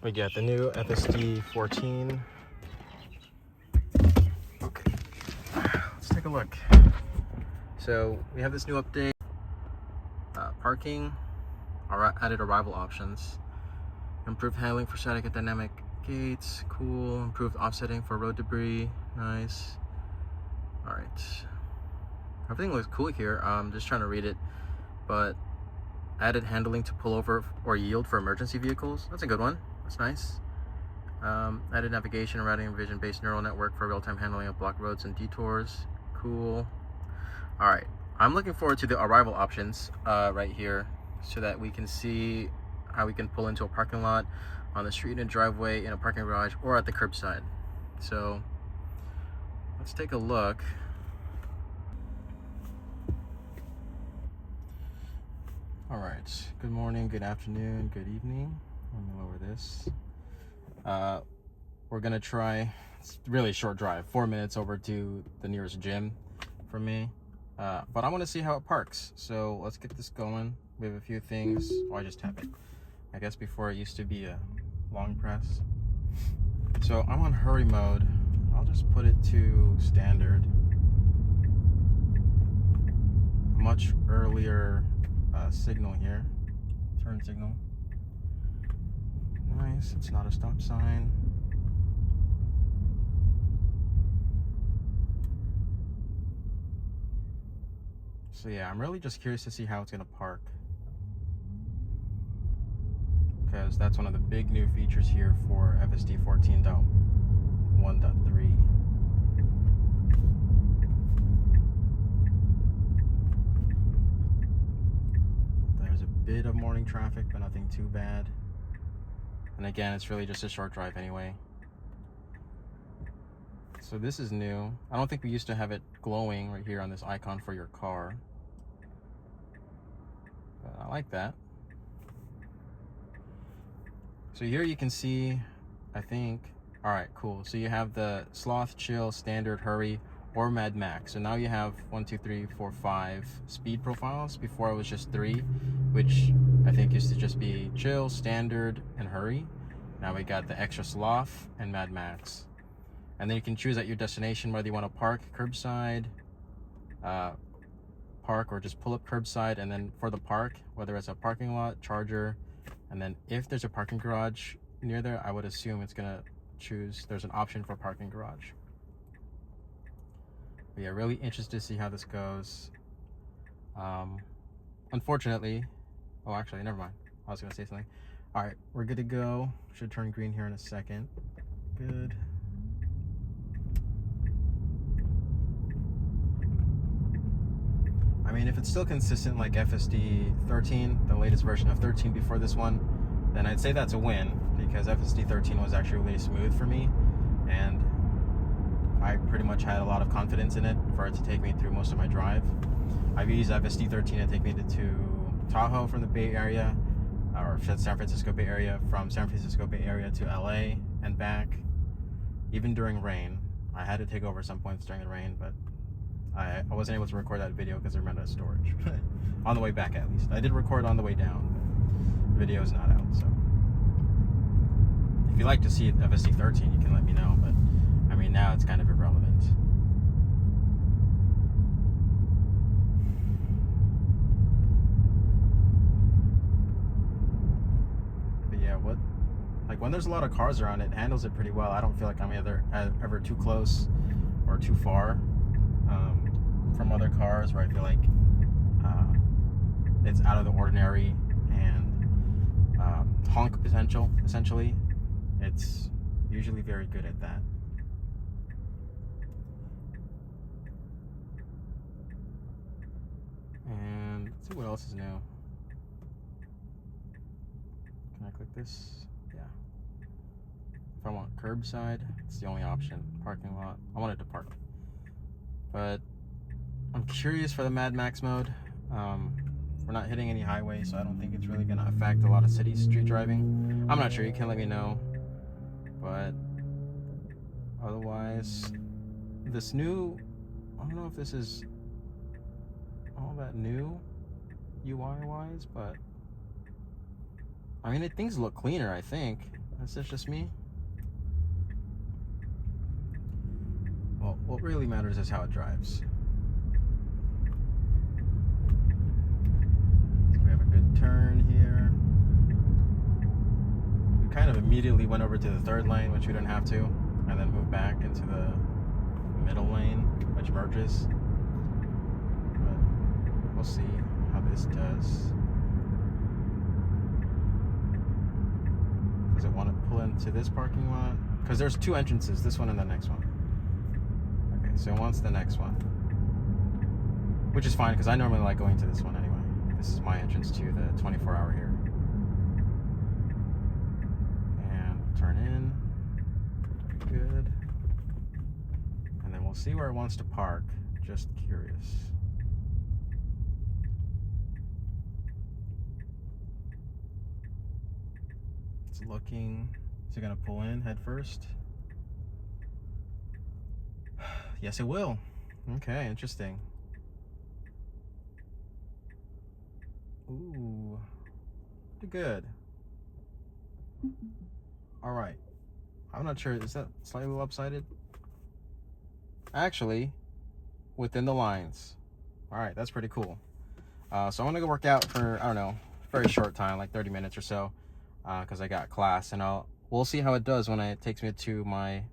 We got the new FSD 14. Okay, let's take a look. So we have this new update. Parking, added arrival options, improved handling for static and dynamic gates, cool, improved offsetting for road debris, nice. All right, everything looks cool here. I'm just trying to read it, but added handling to pull over or yield for emergency vehicles. That's a good one. That's nice. Added navigation, routing, and vision-based neural network for real-time handling of blocked roads and detours. Cool. All right, I'm looking forward to the arrival options right here, so that we can see how we can pull into a parking lot, on the street, in a driveway, in a parking garage, or at the curbside. So let's take a look. All right, good morning, good afternoon, good evening. Let me lower this. We're gonna try, it's really a short drive, 4 minutes over to the nearest gym for me. But I wanna see how it parks. So let's get this going. We have a few things. Oh, I just tap it. I guess before it used to be a long press. So I'm on hurry mode. I'll just put it to standard. Much earlier signal here. Turn signal. Nice, it's not a stop sign. So yeah, I'm really just curious to see how it's gonna park, because that's one of the big new features here for FSD 14.1.3. There's a bit of morning traffic, but nothing too bad. And again, it's really just a short drive anyway. So this is new. I don't think we used to have it glowing right here on this icon for your car. But I like that. So here you can see, I think, all right, cool. So you have the sloth, chill, standard, hurry, or Mad Max. So now you have 1, 2, 3, 4, 5 speed profiles. Before it was just 3, which I think used to just be chill, standard, and hurry. Now we got the extra sloth and Mad Max. And then you can choose at your destination whether you want to park curbside, park, or just pull up curbside. And then for the park, whether it's a parking lot, charger, and then if there's a parking garage near there, I would assume it's gonna choose, there's an option for parking garage. But yeah, really interested to see how this goes. Unfortunately, oh, actually, never mind. I was gonna say something. All right, we're good to go. Should turn green here in a second. Good. I mean, if it's still consistent like FSD 13, the latest version of 13 before this one, then I'd say that's a win, because FSD 13 was actually really smooth for me, and I pretty much had a lot of confidence in it for it to take me through most of my drive. I've used FSD 13 to take me to Tahoe from the Bay Area, or San Francisco Bay Area, from San Francisco Bay Area to LA and back, even during rain. I had to take over some points during the rain, but I wasn't able to record that video because I ran out of storage. On the way back, at least. I did record on the way down, but the video is not out, so. If you'd like to see FSD 13, you can let me know, but I mean, now it's kind of irrelevant. But yeah, when there's a lot of cars around, it handles it pretty well. I don't feel like I'm ever too close or too far from other cars, where I feel like it's out of the ordinary, and honk potential, essentially. It's usually very good at that. And let's see what else is new. Can I click this? Yeah. If I want curbside, it's the only option. Parking lot. I wanted to park. But I'm curious for the Mad Max mode. We're not hitting any highway, so I don't think it's really going to affect a lot of city street driving. I'm not sure. You can let me know. But otherwise, this new, I don't know if this is all that new UI wise, but I mean, things look cleaner, I think. This is just me. Well, what really matters is how it drives. So we have a good turn here. We kind of immediately went over to the third lane, which we didn't have to, and then moved back into the middle lane, which merges. But we'll see how this does. Does it want to pull into this parking lot? Because there's two entrances, this one and the next one. Okay, so it wants the next one. Which is fine, because I normally like going to this one anyway. This is my entrance to the 24-hour here. And turn in. Good. And then we'll see where it wants to park. Just curious. It's looking. Is it gonna pull in head first? Yes, it will. Okay, interesting. Ooh, pretty good. All right. I'm not sure. Is that slightly lopsided? Actually, within the lines. All right, that's pretty cool. So I'm gonna go work out for, I don't know, very short time, like 30 minutes or so, because I got class, and we'll see how it does when it takes me to my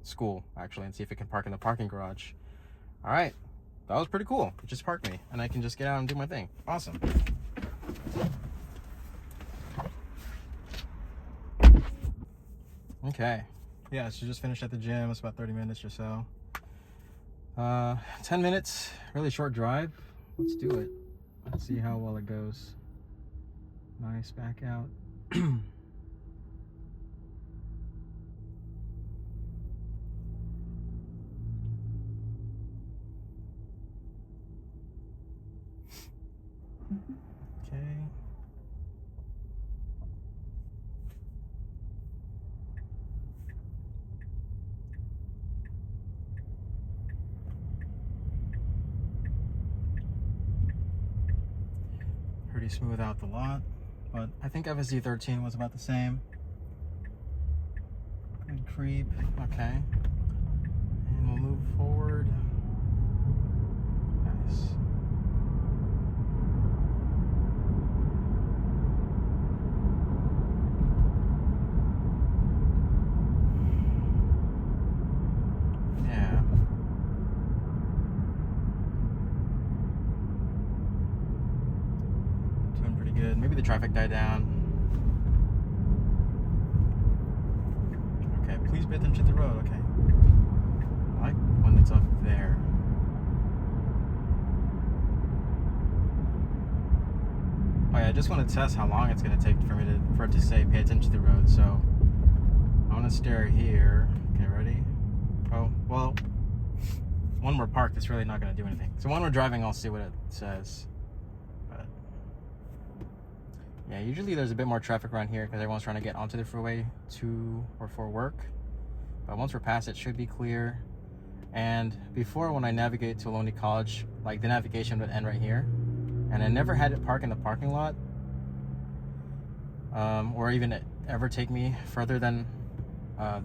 school, actually, and see if it can park in the parking garage. All right, that was pretty cool. It just parked me, and I can just get out and do my thing. Awesome. Okay, yeah, so just finished at the gym. It's about 30 minutes or so. 10 minutes, really short drive. Let's do it. Let's see how well it goes. Nice, back out. Okay. Pretty smooth out the lot, but I think FSD 13 was about the same. Good creep. Okay. And we'll move forward. Nice. Yeah. Doing pretty good. Maybe the traffic died down. Okay, please pay attention to the road. Okay. I like when it's up there. Oh yeah, I just want to test how long it's going to take for it to say pay attention to the road. So I want to stare here. Okay, ready? Oh, well, when we're parked, it's really not going to do anything. So when we're driving, I'll see what it says. But yeah, usually there's a bit more traffic around here because everyone's trying to get onto the freeway to or for work. But once we're past, it should be clear. And before, when I navigate to Ohlone College, like the navigation would end right here. And I never had it park in the parking lot, or even ever take me further than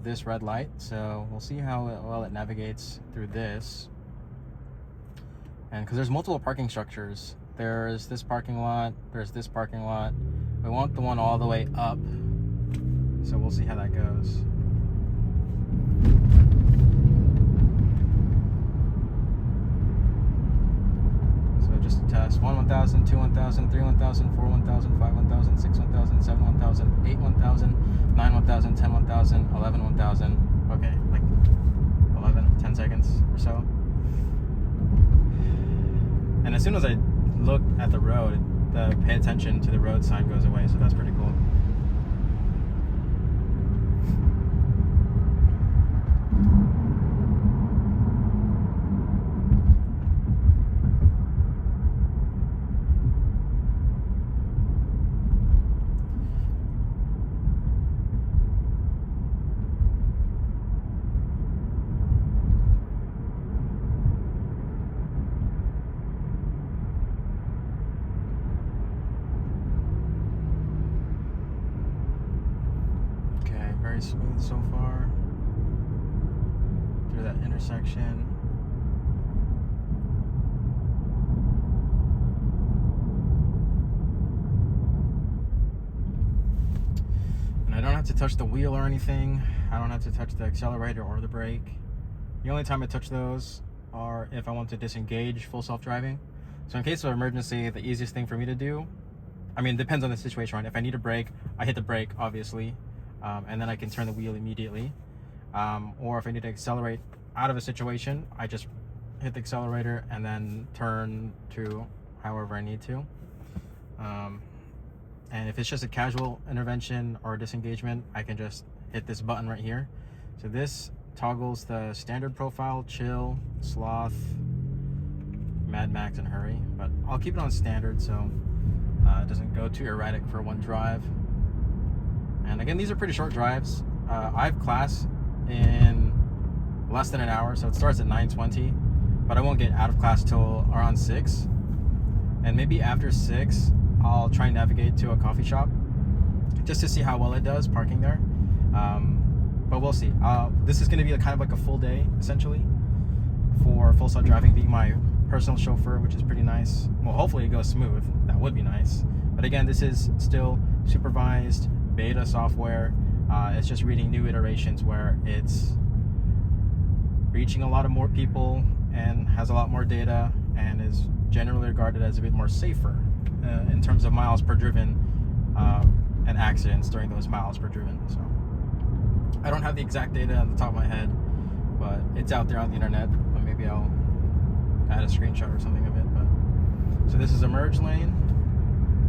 this red light. So we'll see how well it navigates through this. And because there's multiple parking structures, there's this parking lot, there's this parking lot. We want the one all the way up, so we'll see how that goes. Just to test. 1, 1,000, 2, 1,000, 3, 1,000, 4, 1,000, 5, 1,000, 6, 1,000, 7, 1,000, 8, 1,000, 9, 1,000, 10, 1,000, 11, 1,000. Okay, like 11, 10 seconds or so. And as soon as I look at the road, the pay attention to the road sign goes away, so that's pretty cool. very smooth so far through that intersection. And I don't have to touch the wheel or anything. I don't have to touch the accelerator or the brake. The only time I touch those are if I want to disengage full self-driving. So in case of emergency, the easiest thing for me to do, I mean, it depends on the situation, right? If I need a brake, I hit the brake, obviously, and then I can turn the wheel immediately. Or if I need to accelerate out of a situation, I just hit the accelerator and then turn to however I need to. And if it's just a casual intervention or disengagement, I can just hit this button right here. So this toggles the standard profile, chill, sloth, Mad Max, and hurry. But I'll keep it on standard so it doesn't go too erratic for one drive. And again, these are pretty short drives. I have class in less than an hour, so it starts at 9:20, but I won't get out of class till around 6. And maybe after 6, I'll try and navigate to a coffee shop just to see how well it does parking there. But we'll see. This is going to be kind of like a full day, essentially, for full self-driving, being my personal chauffeur, which is pretty nice. Well, hopefully it goes smooth. That would be nice. But again, this is still supervised beta software. It's just reading new iterations where it's reaching a lot of more people and has a lot more data and is generally regarded as a bit more safer in terms of miles per driven and accidents during those miles per driven. So I don't have the exact data on the top of my head, but it's out there on the internet. Or maybe I'll add a screenshot or something of it. But so this is a merge lane.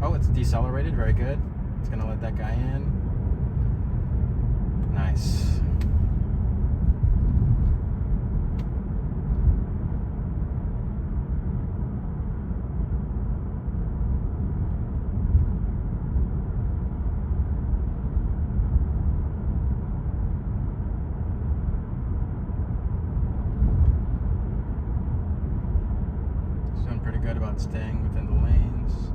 Oh, it's decelerated. Very good. It's gonna let that guy in. Nice. Doing pretty good about staying within the lanes.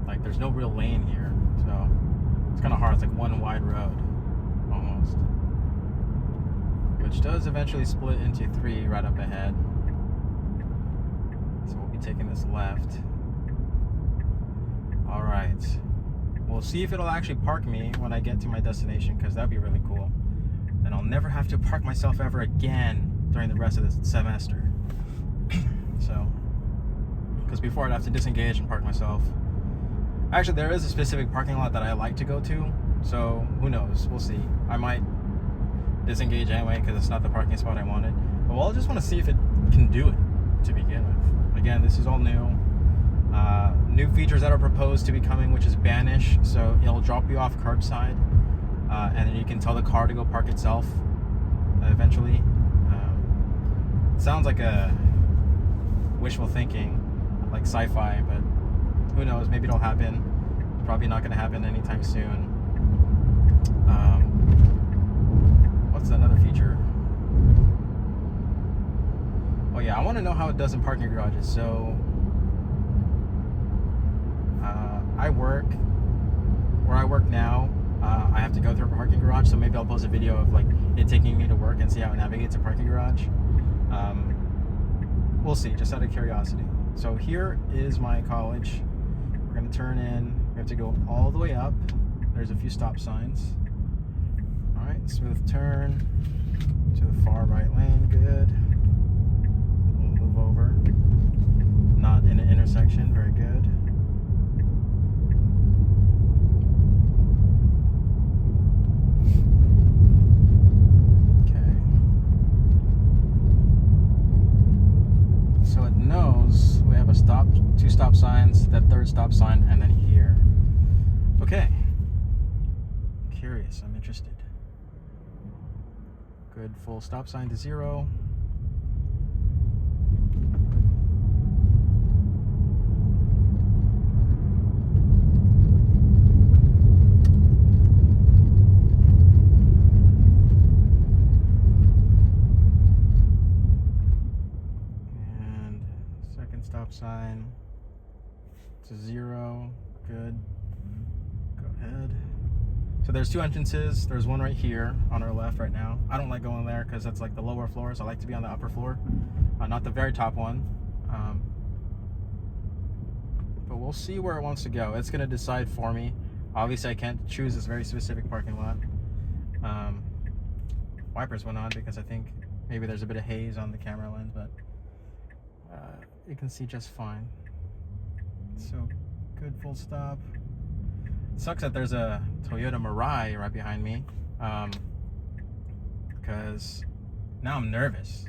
Like, there's no real lane here, so it's kind of hard. It's like one wide road, almost. Which does eventually split into 3 right up ahead. So we'll be taking this left. All right. We'll see if it'll actually park me when I get to my destination, because that'd be really cool. Then I'll never have to park myself ever again during the rest of this semester. So, because before I'd have to disengage and park myself. Actually, there is a specific parking lot that I like to go to, so who knows? We'll see. I might disengage anyway because it's not the parking spot I wanted. But we'll just want to see if it can do it to begin with. Again, this is all new. New features that are proposed to be coming, which is banish. So it'll drop you off curbside, and then you can tell the car to go park itself eventually. Sounds like a wishful thinking, like sci-fi, but who knows? Maybe it'll happen. It's probably not going to happen anytime soon. What's another feature? Oh yeah, I want to know how it does in parking garages. So I work where I work now. I have to go through a parking garage, so maybe I'll post a video of like it taking me to work and see how it navigates a parking garage. We'll see, just out of curiosity. So here is my college. We're going to turn in. We have to go all the way up. There's a few stop signs. All right, smooth turn to the far right lane. Good. We'll move over. Not in an intersection. Very good. Okay. So it knows we have a stop, 2 stop signs, that 3rd stop sign, and then here. Okay. Curious. I'm interested. Good full stop sign to 0. And second stop sign to 0. Good. Go ahead. So So there's 2 entrances. There's one right here on our left right now. I don't like going there because that's like the lower floors. I like to be on the upper floor, not the very top one. But we'll see where it wants to go. It's gonna decide for me. Obviously, I can't choose this very specific parking lot. Wipers went on because I think maybe there's a bit of haze on the camera lens, but you can see just fine. So good full stop. Sucks that there's a Toyota Mirai right behind me, because now I'm nervous.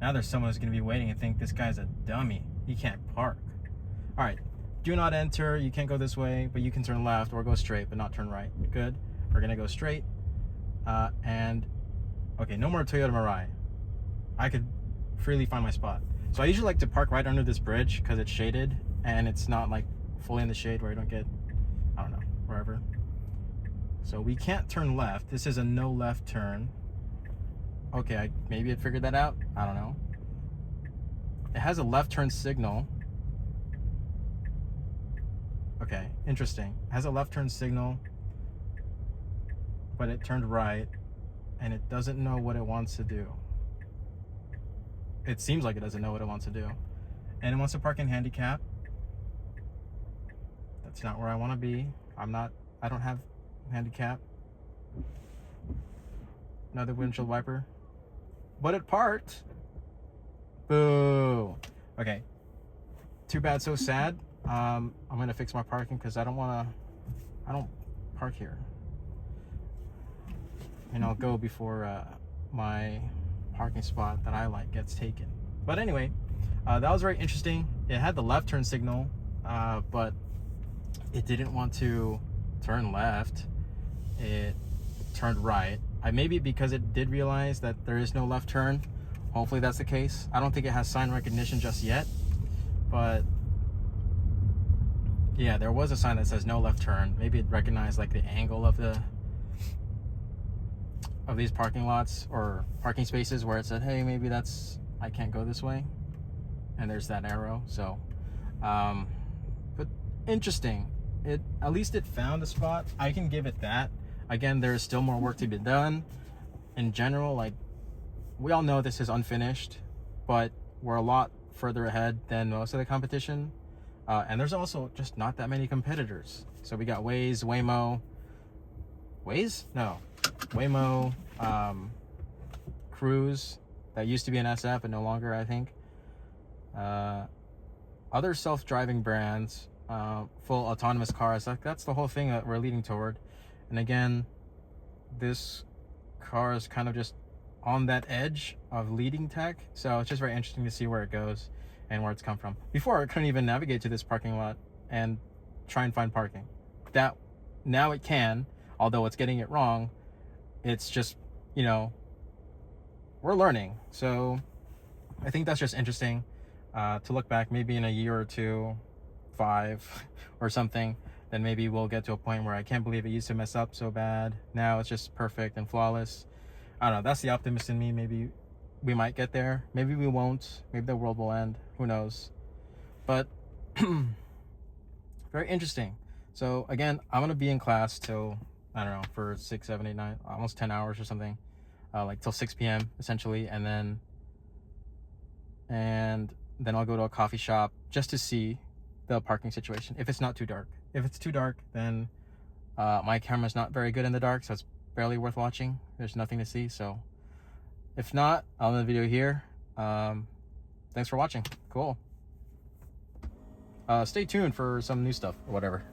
Now there's someone who's gonna be waiting and think this guy's a dummy. He can't park. All right, do not enter. You can't go this way, but you can turn left or go straight, but not turn right. Good. We're gonna go straight. And okay, no more Toyota Mirai. I could freely find my spot. So I usually like to park right under this bridge because it's shaded and it's not like fully in the shade where you don't get, I don't know, wherever. So we can't turn left. This is a no left turn. Okay, maybe I figured that out. I don't know. It has a left turn signal. Okay, interesting. It has a left turn signal, but it turned right and it doesn't know what it wants to do. It seems like it doesn't know what it wants to do. And it wants to park in handicap. That's not where I want to be. I don't have handicap. Another windshield wiper. But it parked. Boo. Okay. Too bad, so sad. I'm gonna fix my parking because I don't park here. And I'll go before my parking spot that I like gets taken. But anyway, that was very interesting. It had the left turn signal, but it didn't want to turn left. It turned right. Maybe because it did realize that there is no left turn. Hopefully that's the case. I don't think it has sign recognition just yet, but yeah, there was a sign that says no left turn. Maybe it recognized like the angle of these parking lots or parking spaces where it said, hey, maybe I can't go this way, and there's that arrow. So but interesting. At least it found a spot. I can give it that. Again, there is still more work to be done. In general, like, we all know this is unfinished, but we're a lot further ahead than most of the competition, and there's also just not that many competitors. So we got Waze, Waymo, Cruise, that used to be an SF but no longer, I think. Other self-driving brands, full autonomous cars. That's the whole thing that we're leading toward. And again, this car is kind of just on that edge of leading tech. So it's just very interesting to see where it goes and where it's come from. Before, I couldn't even navigate to this parking lot and try and find parking. Now it can, although it's getting it wrong. It's just, we're learning. So I think that's just interesting to look back, maybe in a year or two, 5 or something, then maybe we'll get to a point where I can't believe it used to mess up so bad. Now it's just perfect and flawless. I don't know. That's the optimist in me. Maybe we might get there. Maybe we won't. Maybe the world will end. Who knows? But very interesting. So again, I'm going to be in class till, I don't know, for 6, 7, 8, 9, almost 10 hours or something, like till 6 p.m. essentially. And then I'll go to a coffee shop just to see the parking situation. If it's not too dark. If it's too dark, then my camera's not very good in the dark, so it's barely worth watching. There's nothing to see. So if not, I'll end the video here. Thanks for watching. Cool. Stay tuned for some new stuff or whatever.